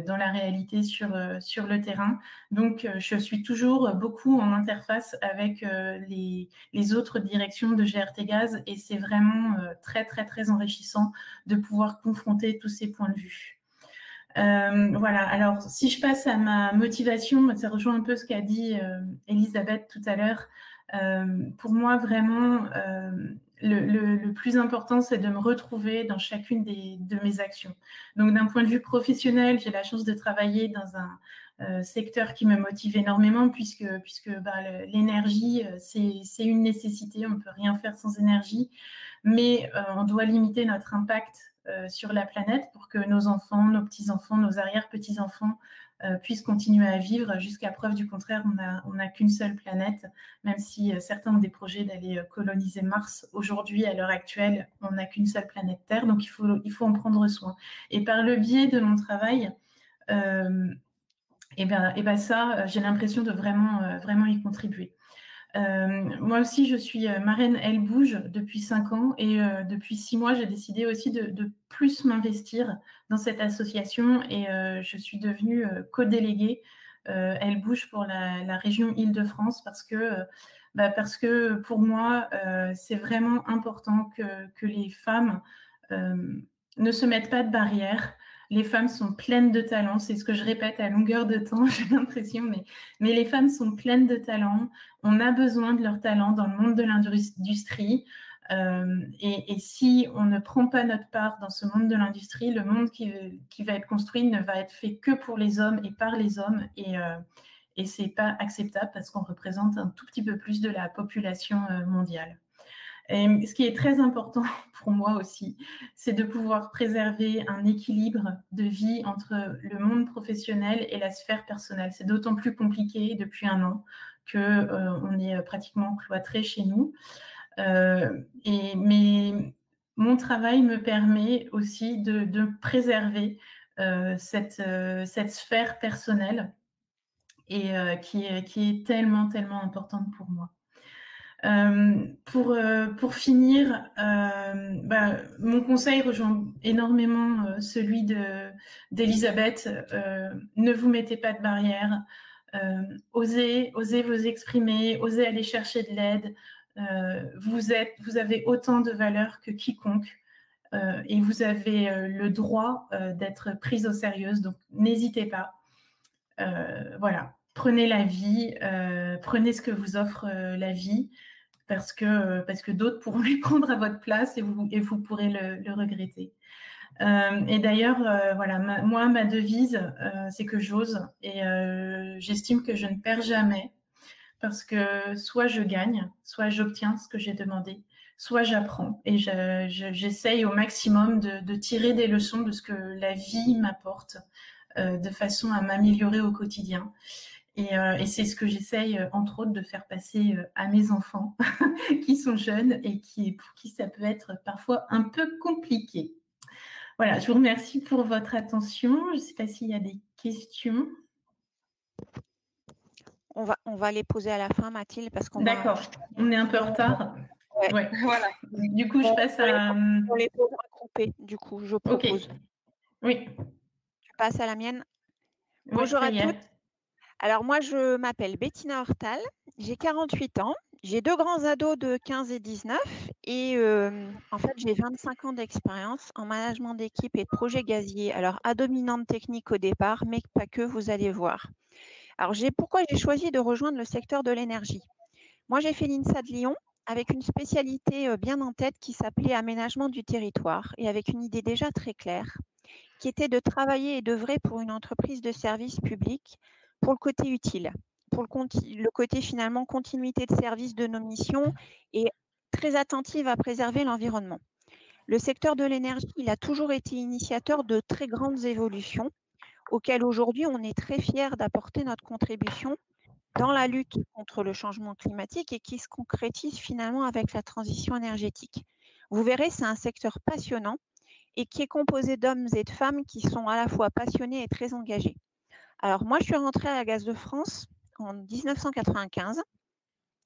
dans la réalité sur le terrain. Donc, je suis toujours beaucoup en interface avec les autres directions de GRT Gaz et c'est vraiment très, très, très enrichissant de pouvoir confronter tous ces points de vue. Voilà, alors si je passe à ma motivation, ça rejoint un peu ce qu'a dit Elisabeth tout à l'heure. Pour moi, vraiment, le plus important, c'est de me retrouver dans chacune de mes actions. Donc, d'un point de vue professionnel, j'ai la chance de travailler dans un secteur qui me motive énormément puisque l'énergie, c'est une nécessité. On ne peut rien faire sans énergie, mais on doit limiter notre impact sur la planète pour que nos enfants, nos petits-enfants, nos arrière-petits-enfants puissent continuer à vivre jusqu'à preuve du contraire. On n'a qu'une seule planète, même si certains ont des projets d'aller coloniser Mars. Aujourd'hui, à l'heure actuelle, on n'a qu'une seule planète Terre, donc il faut en prendre soin. Et par le biais de mon travail, ça, j'ai l'impression de vraiment y contribuer. Moi aussi, je suis marraine Elle Bouge depuis 5 ans et depuis 6 mois, j'ai décidé aussi de plus m'investir dans cette association et je suis devenue co-déléguée Elle Bouge pour la région Île-de-France parce que pour moi, c'est vraiment important que les femmes ne se mettent pas de barrières. Les femmes sont pleines de talent, c'est ce que je répète à longueur de temps, j'ai l'impression, mais les femmes sont pleines de talent. On a besoin de leur talent dans le monde de l'industrie. Et si on ne prend pas notre part dans ce monde de l'industrie, le monde qui va être construit ne va être fait que pour les hommes et par les hommes. Et ce n'est pas acceptable parce qu'on représente un tout petit peu plus de la population mondiale. Et ce qui est très important pour moi aussi, c'est de pouvoir préserver un équilibre de vie entre le monde professionnel et la sphère personnelle. C'est d'autant plus compliqué depuis 1 an qu'on est pratiquement cloîtré chez nous. Mais mon travail me permet aussi de préserver cette sphère personnelle et qui est tellement, tellement importante pour moi. Pour finir, mon conseil rejoint énormément celui d'Elisabeth. Ne vous mettez pas de barrières. Osez vous exprimer, osez aller chercher de l'aide. Vous avez autant de valeur que quiconque. Et vous avez le droit d'être prise au sérieux, donc n'hésitez pas. Voilà, prenez la vie, prenez ce que vous offre la vie, parce que d'autres pourront les prendre à votre place et vous pourrez le regretter. Et d'ailleurs, voilà, ma devise, c'est que j'ose, et j'estime que je ne perds jamais, parce que soit je gagne, soit j'obtiens ce que j'ai demandé, soit j'apprends. Et j'essaye au maximum de tirer des leçons de ce que la vie m'apporte, de façon à m'améliorer au quotidien. Et c'est ce que j'essaye, entre autres, de faire passer à mes enfants qui sont jeunes et pour qui ça peut être parfois un peu compliqué. Voilà, je vous remercie pour votre attention. Je ne sais pas s'il y a des questions. On va les poser à la fin, Mathilde, parce qu'on D'accord, on est un peu en retard. Ouais. Voilà. Du coup, je passe à… On les posera groupés, du coup, je propose. Okay. Oui. Tu passes à la mienne. Oui, bonjour à toutes. Est. Alors, moi, je m'appelle Bettina Hortal, j'ai 48 ans, j'ai 2 grands ados de 15 et 19 et en fait, j'ai 25 ans d'expérience en management d'équipe et de projets gaziers. Alors, à dominante technique au départ, mais pas que, vous allez voir. Alors, pourquoi j'ai choisi de rejoindre le secteur de l'énergie? Moi, j'ai fait l'INSA de Lyon avec une spécialité bien en tête qui s'appelait aménagement du territoire et avec une idée déjà très claire, qui était de travailler et d'œuvrer pour une entreprise de service public pour le côté utile, pour le côté finalement continuité de service de nos missions et très attentive à préserver l'environnement. Le secteur de l'énergie, il a toujours été initiateur de très grandes évolutions auxquelles aujourd'hui on est très fiers d'apporter notre contribution dans la lutte contre le changement climatique et qui se concrétise finalement avec la transition énergétique. Vous verrez, c'est un secteur passionnant et qui est composé d'hommes et de femmes qui sont à la fois passionnés et très engagés. Alors moi, je suis rentrée à la Gaz de France en 1995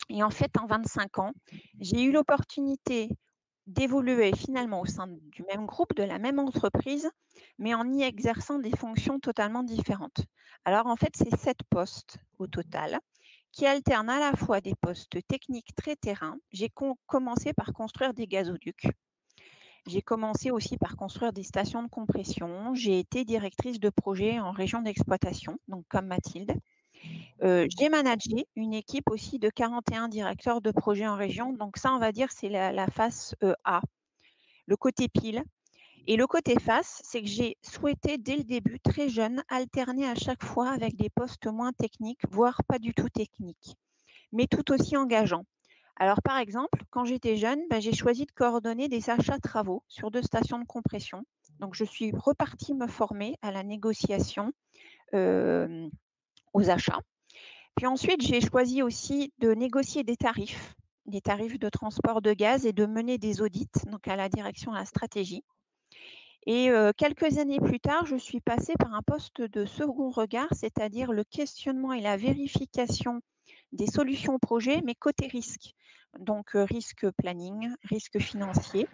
et en fait, en 25 ans, j'ai eu l'opportunité d'évoluer finalement au sein du même groupe, de la même entreprise, mais en y exerçant des fonctions totalement différentes. Alors en fait, c'est 7 postes au total qui alternent à la fois des postes techniques très terrain. J'ai commencé par construire des gazoducs. J'ai commencé aussi par construire des stations de compression. J'ai été directrice de projet en région d'exploitation, donc comme Mathilde. J'ai managé une équipe aussi de 41 directeurs de projet en région. Donc ça, on va dire, c'est la face A, le côté pile. Et le côté face, c'est que j'ai souhaité dès le début, très jeune, alterner à chaque fois avec des postes moins techniques, voire pas du tout techniques, mais tout aussi engageants. Alors, par exemple, quand j'étais jeune, j'ai choisi de coordonner des achats travaux sur 2 stations de compression. Donc, je suis repartie me former à la négociation aux achats. Puis ensuite, j'ai choisi aussi de négocier des tarifs de transport de gaz et de mener des audits, donc à la direction de la stratégie. Et quelques années plus tard, je suis passée par un poste de second regard, c'est-à-dire le questionnement et la vérification des solutions projet, mais côté risque. Donc, risque planning, risque financier.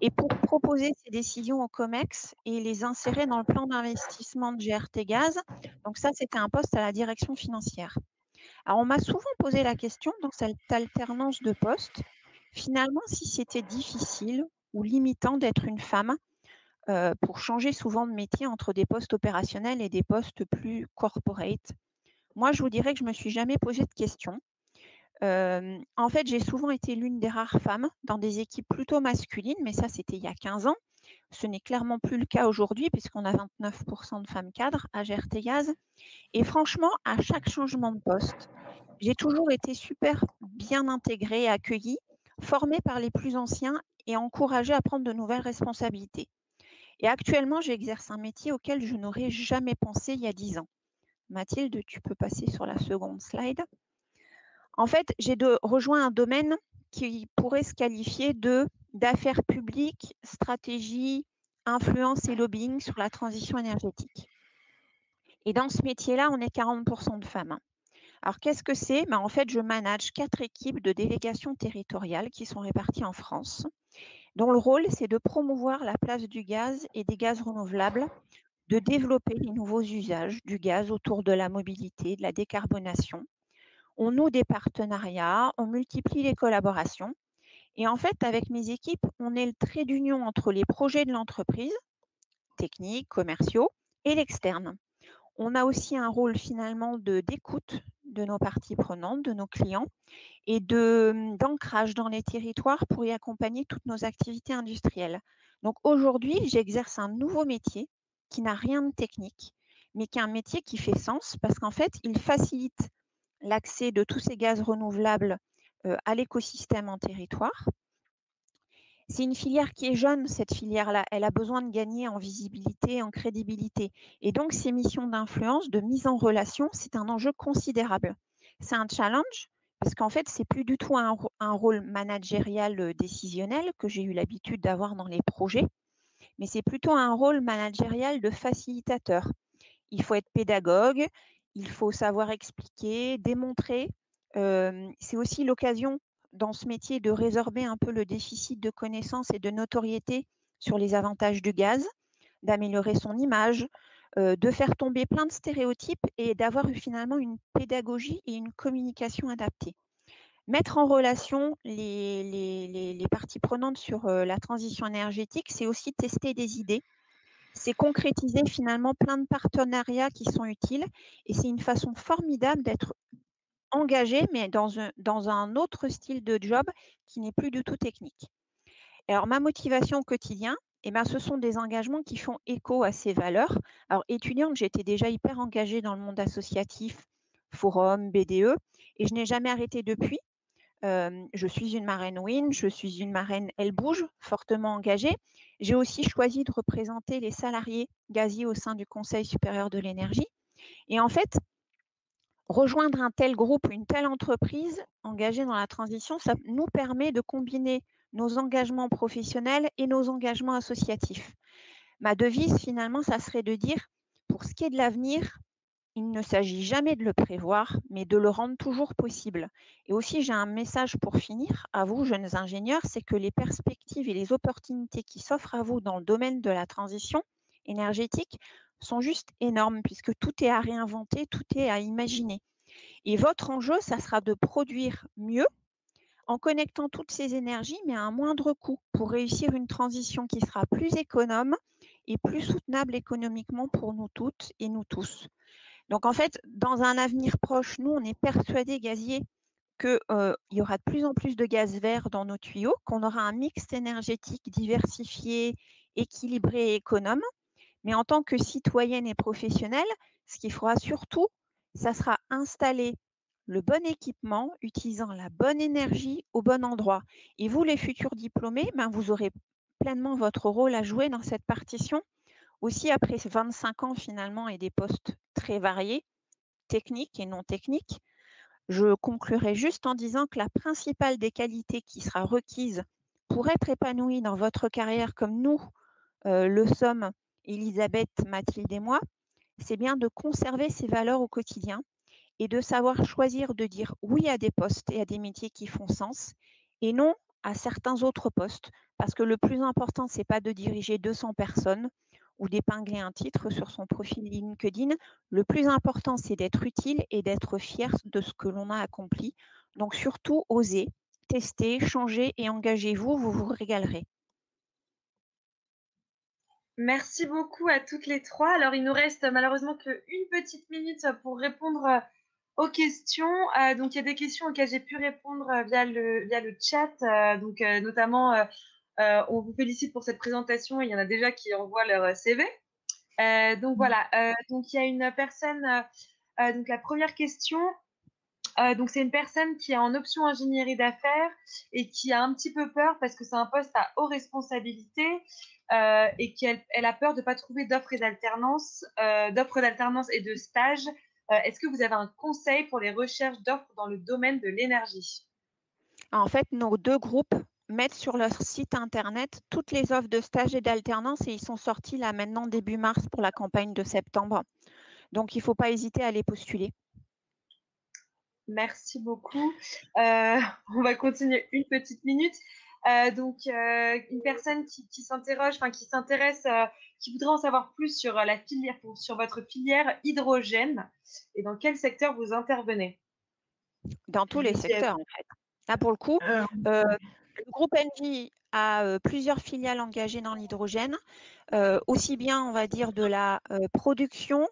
Et pour proposer ces décisions au COMEX et les insérer dans le plan d'investissement de GRT Gaz. Donc ça, c'était un poste à la direction financière. Alors, on m'a souvent posé la question dans cette alternance de postes, finalement, si c'était difficile ou limitant d'être une femme pour changer souvent de métier entre des postes opérationnels et des postes plus corporate. Moi, je vous dirais que je ne me suis jamais posé de questions. En fait, j'ai souvent été l'une des rares femmes dans des équipes plutôt masculines, mais ça, c'était il y a 15 ans. Ce n'est clairement plus le cas aujourd'hui, puisqu'on a 29% de femmes cadres à GRT Gaz. Et franchement, à chaque changement de poste, j'ai toujours été super bien intégrée et accueillie, formés par les plus anciens et encouragés à prendre de nouvelles responsabilités. Et actuellement, j'exerce un métier auquel je n'aurais jamais pensé il y a 10 ans. Mathilde, tu peux passer sur la seconde slide. En fait, j'ai rejoint un domaine qui pourrait se qualifier d'affaires publiques, stratégie, influence et lobbying sur la transition énergétique. Et dans ce métier-là, on est 40% de femmes. Alors, qu'est-ce que c'est? En fait, je manage 4 équipes de délégations territoriales qui sont réparties en France, dont le rôle, c'est de promouvoir la place du gaz et des gaz renouvelables, de développer les nouveaux usages du gaz autour de la mobilité, de la décarbonation. On noue des partenariats, on multiplie les collaborations. Et en fait, avec mes équipes, on est le trait d'union entre les projets de l'entreprise, techniques, commerciaux, et l'externe. On a aussi un rôle finalement d'écoute de nos parties prenantes, de nos clients, et d'ancrage dans les territoires pour y accompagner toutes nos activités industrielles. Donc aujourd'hui, j'exerce un nouveau métier qui n'a rien de technique, mais qui est un métier qui fait sens parce qu'en fait, il facilite l'accès de tous ces gaz renouvelables à l'écosystème en territoire. C'est une filière qui est jeune, cette filière-là. Elle a besoin de gagner en visibilité, en crédibilité. Et donc, ces missions d'influence, de mise en relation, c'est un enjeu considérable. C'est un challenge parce qu'en fait, c'est plus du tout un rôle managérial décisionnel que j'ai eu l'habitude d'avoir dans les projets, mais c'est plutôt un rôle managérial de facilitateur. Il faut être pédagogue, il faut savoir expliquer, démontrer. C'est aussi l'occasion dans ce métier de résorber un peu le déficit de connaissances et de notoriété sur les avantages du gaz, d'améliorer son image, de faire tomber plein de stéréotypes et d'avoir finalement une pédagogie et une communication adaptée. Mettre en relation les parties prenantes sur la transition énergétique, c'est aussi tester des idées, c'est concrétiser finalement plein de partenariats qui sont utiles et c'est une façon formidable d'être engagé, mais dans un autre style de job qui n'est plus du tout technique. Alors, ma motivation au quotidien, ce sont des engagements qui font écho à ces valeurs. Alors, étudiante, j'étais déjà hyper engagée dans le monde associatif, forum, BDE, et je n'ai jamais arrêté depuis. Je suis une marraine WIN, je suis une marraine Elle Bouge, fortement engagée. J'ai aussi choisi de représenter les salariés gaziers au sein du Conseil supérieur de l'énergie. Et en fait, rejoindre un tel groupe, une telle entreprise engagée dans la transition, ça nous permet de combiner nos engagements professionnels et nos engagements associatifs. Ma devise, finalement, ça serait de dire, pour ce qui est de l'avenir, il ne s'agit jamais de le prévoir, mais de le rendre toujours possible. Et aussi, j'ai un message pour finir à vous, jeunes ingénieurs, c'est que les perspectives et les opportunités qui s'offrent à vous dans le domaine de la transition énergétique sont juste énormes, puisque tout est à réinventer, tout est à imaginer. Et votre enjeu, ça sera de produire mieux en connectant toutes ces énergies, mais à un moindre coût, pour réussir une transition qui sera plus économe et plus soutenable économiquement pour nous toutes et nous tous. Donc, en fait, dans un avenir proche, nous, on est persuadés, gaziers, qu'il y aura de plus en plus de gaz vert dans nos tuyaux, qu'on aura un mix énergétique diversifié, équilibré et économe. Mais en tant que citoyenne et professionnelle, ce qu'il faudra surtout, ça sera installer le bon équipement, utilisant la bonne énergie au bon endroit. Et vous, les futurs diplômés, vous aurez pleinement votre rôle à jouer dans cette partition. Aussi, après 25 ans finalement et des postes très variés, techniques et non techniques, je conclurai juste en disant que la principale des qualités qui sera requise pour être épanouie dans votre carrière comme nous le sommes, Elisabeth, Mathilde et moi, c'est bien de conserver ces valeurs au quotidien et de savoir choisir de dire oui à des postes et à des métiers qui font sens et non à certains autres postes. Parce que le plus important, ce n'est pas de diriger 200 personnes ou d'épingler un titre sur son profil LinkedIn. Le plus important, c'est d'être utile et d'être fier de ce que l'on a accompli. Donc surtout, osez, testez, changez et engagez-vous, vous vous régalerez. Merci beaucoup à toutes les trois. Alors, il nous reste malheureusement qu'une petite minute pour répondre aux questions. Donc, il y a des questions auxquelles j'ai pu répondre via le chat. Notamment, on vous félicite pour cette présentation. Il y en a déjà qui envoient leur CV. Donc, voilà. Donc, il y a une personne. Donc, la première question. Donc, c'est une personne qui est en option ingénierie d'affaires et qui a un petit peu peur parce que c'est un poste à haute responsabilité et qu'elle a peur de ne pas trouver d'offres d'alternance et de stage. Est-ce que vous avez un conseil pour les recherches d'offres dans le domaine de l'énergie? En fait, nos 2 groupes mettent sur leur site internet toutes les offres de stage et d'alternance et ils sont sortis là maintenant début mars pour la campagne de septembre. Donc, il ne faut pas hésiter à les postuler. Merci beaucoup. On va continuer une petite minute. Une personne qui s'interroge, qui s'intéresse, qui voudrait en savoir plus sur la filière, sur votre filière hydrogène et dans quel secteur vous intervenez? Dans tous les secteurs, en fait. Là, pour le coup, le groupe Engie a plusieurs filiales engagées dans l'hydrogène, aussi bien, on va dire, de la production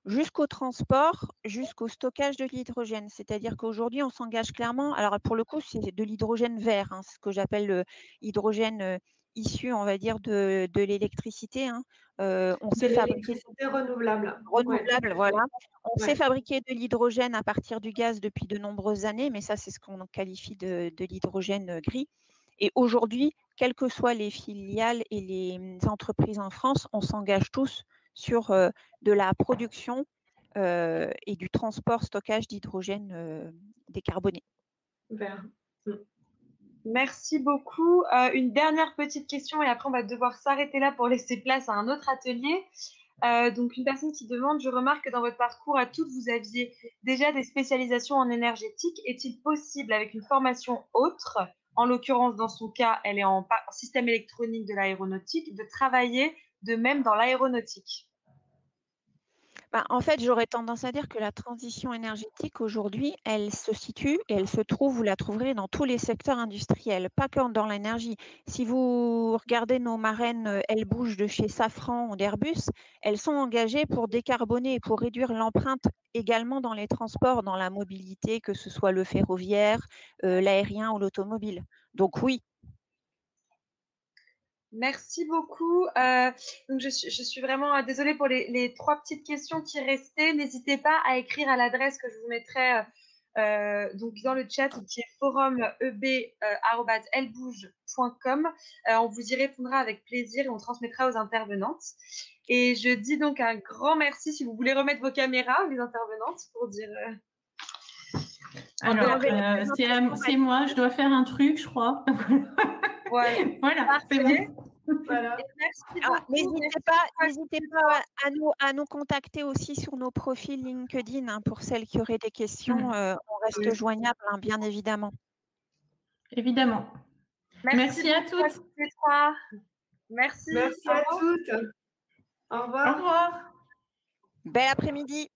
jusqu'au transport, jusqu'au stockage de l'hydrogène. C'est-à-dire qu'aujourd'hui, on s'engage clairement, alors pour le coup, c'est de l'hydrogène vert, hein, ce que j'appelle l'hydrogène issu, on va dire, de l'électricité. Hein. On sait fabriquer renouvelable. Renouvelable, Ouais. voilà. On sait fabriquer de l'hydrogène à partir du gaz depuis de nombreuses années, mais ça, c'est ce qu'on qualifie de l'hydrogène gris. Et aujourd'hui, quelles que soient les filiales et les entreprises en France, on s'engage tous sur de la production et du transport, stockage d'hydrogène décarboné. Vert. Merci beaucoup. Une dernière petite question et après on va devoir s'arrêter là pour laisser place à un autre atelier. Donc une personne qui demande, je remarque que dans votre parcours à toutes, vous aviez déjà des spécialisations en énergétique. Est-il possible avec une formation autre, en l'occurrence dans son cas, elle est en système électronique de l'aéronautique, de travailler de même dans l'aéronautique? En fait, j'aurais tendance à dire que la transition énergétique aujourd'hui, elle se situe et elle se trouve, vous la trouverez dans tous les secteurs industriels, pas que dans l'énergie. Si vous regardez nos marraines, elles bougent de chez Safran ou d'Airbus, elles sont engagées pour décarboner et pour réduire l'empreinte également dans les transports, dans la mobilité, que ce soit le ferroviaire, l'aérien ou l'automobile. Donc oui. Merci beaucoup. Donc je suis vraiment désolée pour les 3 petites questions qui restaient. N'hésitez pas à écrire à l'adresse que je vous mettrai donc dans le chat qui est forumeb@elbouge.com. On vous y répondra avec plaisir et on transmettra aux intervenantes. Et je dis donc un grand merci si vous voulez remettre vos caméras, les intervenantes, pour dire. Alors, c'est moi, je dois faire un truc, je crois. Voilà, c'est bon. Voilà. N'hésitez pas à nous contacter aussi sur nos profils LinkedIn hein, pour celles qui auraient des questions. On reste joignable, hein, bien évidemment. Évidemment. Merci à toutes. Merci. Merci à toutes. Au revoir. Au revoir. Bel après-midi.